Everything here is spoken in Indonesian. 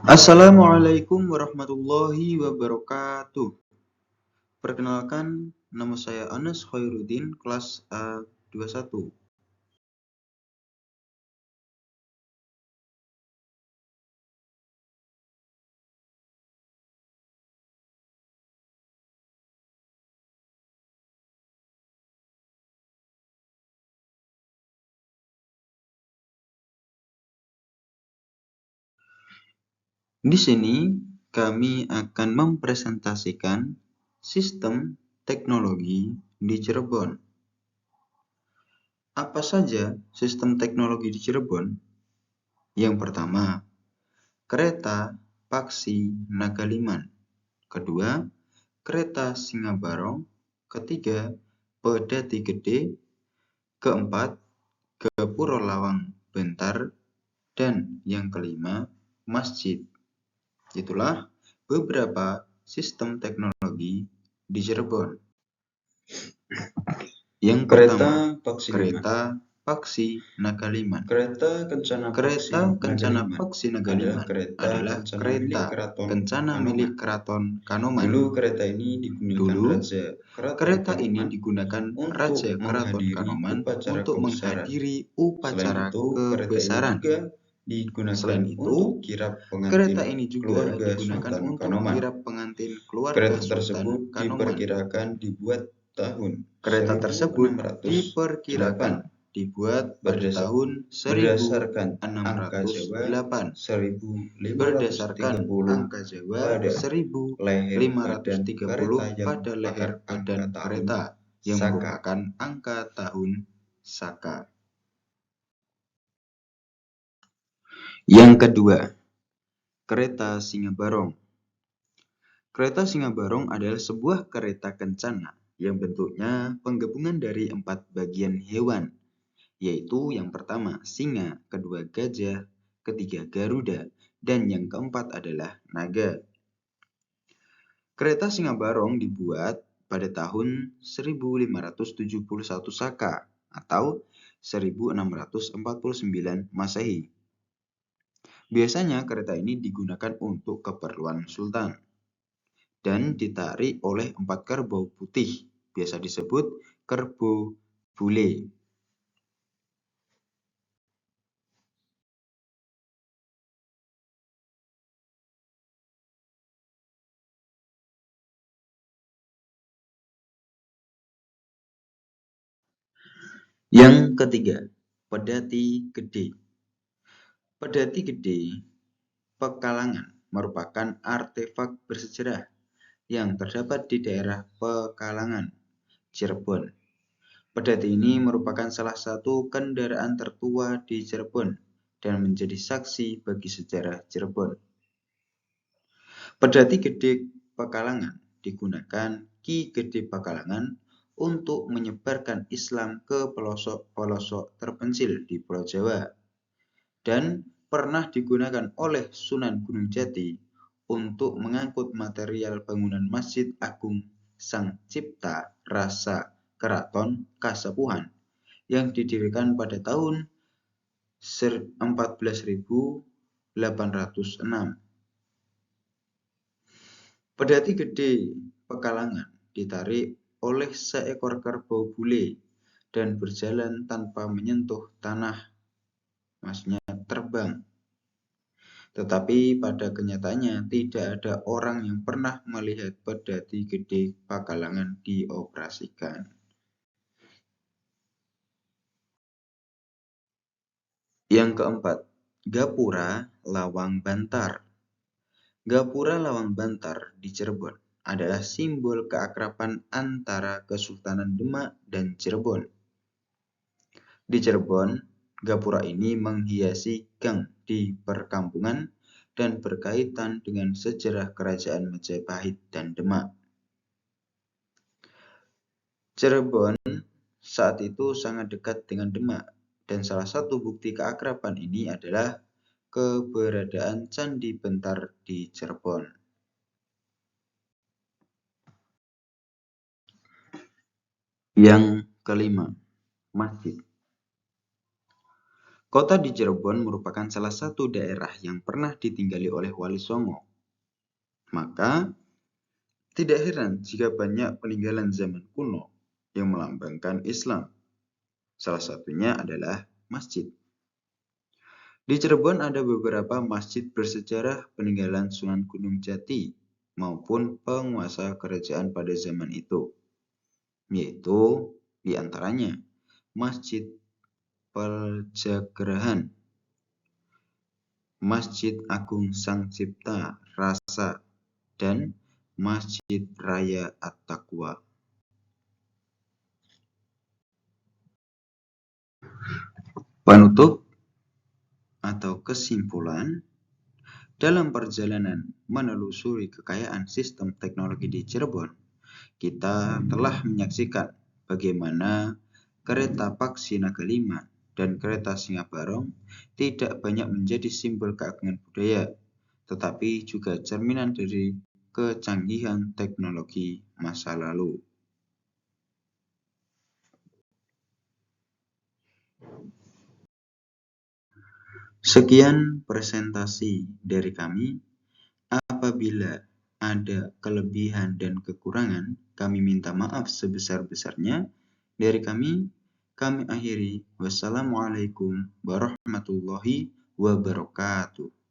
Assalamualaikum warahmatullahi wabarakatuh. Perkenalkan, nama saya Anas Khairuddin, kelas A21. Di sini kami akan mempresentasikan sistem teknologi di Cirebon. Apa saja sistem teknologi di Cirebon? Yang pertama, kereta Paksi Nagaliman. Kedua, kereta Singabarong. Ketiga, Pedati Gede. Keempat, Gapuro Lawang Bentar. Dan yang kelima, masjid. Itulah beberapa sistem teknologi di Cirebon. Yang pertama, kereta Paksi Nagaliman. Kereta Kencana Paksi Nagaliman adalah kereta kencana milik Keraton Kanoman. Dulu kereta ini digunakan Raja Keraton Kanoman untuk menghadiri upacara kebesaran. Selain itu, kereta ini juga digunakan untuk kirap pengantin keluarga Sultan Kanoman. Kereta tersebut diperkirakan dibuat pada tahun 1608 berdasarkan angka Jawa 1530 pada leher badan kereta yang merupakan angka tahun Saka. Yang kedua, kereta Singabarong. Kereta Singabarong adalah sebuah kereta kencana yang bentuknya penggabungan dari 4 bagian hewan, yaitu yang pertama singa, kedua gajah, ketiga garuda, dan yang keempat adalah naga. Kereta Singabarong dibuat pada tahun 1571 Saka atau 1649 Masehi. Biasanya kereta ini digunakan untuk keperluan sultan dan ditarik oleh 4 kerbau putih, biasa disebut kerbau bule. Yang ketiga, Pedati Gede. Pedati Gede Pekalangan merupakan artefak bersejarah yang terdapat di daerah Pekalangan, Cirebon. Pedati ini merupakan salah satu kendaraan tertua di Cirebon dan menjadi saksi bagi sejarah Cirebon. Pedati Gede Pekalangan digunakan Ki Gede Pekalangan untuk menyebarkan Islam ke pelosok-pelosok terpencil di Pulau Jawa dan pernah digunakan oleh Sunan Gunung Jati untuk mengangkut material bangunan Masjid Agung Sang Cipta Rasa Keraton Kasepuhan yang didirikan pada tahun 14.806. Pedati Gede Pekalangan ditarik oleh seekor kerbau bule dan berjalan tanpa menyentuh tanah, maksudnya terbang. Tetapi pada kenyataannya tidak ada orang yang pernah melihat Pedati Gede Pekalangan dioperasikan. Yang keempat, Gapura Lawang Bantar. Gapura Lawang Bantar di Cirebon adalah simbol keakraban antara Kesultanan Demak dan Cirebon. Di Cirebon, gapura ini menghiasi gang di perkampungan dan berkaitan dengan sejarah Kerajaan Majapahit dan Demak. Cirebon saat itu sangat dekat dengan Demak, dan salah satu bukti keakraban ini adalah keberadaan Candi Bentar di Cirebon. Yang kelima, masjid. Kota di Cirebon merupakan salah satu daerah yang pernah ditinggali oleh Wali Songo. Maka, tidak heran jika banyak peninggalan zaman kuno yang melambangkan Islam. Salah satunya adalah masjid. Di Cirebon ada beberapa masjid bersejarah peninggalan Sunan Gunung Jati maupun penguasa kerajaan pada zaman itu, yaitu di antaranya Masjid Peljagerahan, Masjid Agung Sang Cipta Rasa, dan Masjid Raya At-Taqwa. Penutup atau kesimpulan, dalam perjalanan menelusuri kekayaan sistem teknologi di Cirebon, kita telah menyaksikan bagaimana kereta Paksi Naga 5 dan kereta Singa Barong tidak banyak menjadi simbol keagungan budaya, tetapi juga cerminan dari kecanggihan teknologi masa lalu. Sekian presentasi dari kami. Apabila ada kelebihan dan kekurangan, kami minta maaf sebesar-besarnya. Dari kami akhiri. Wassalamualaikum warahmatullahi wabarakatuh.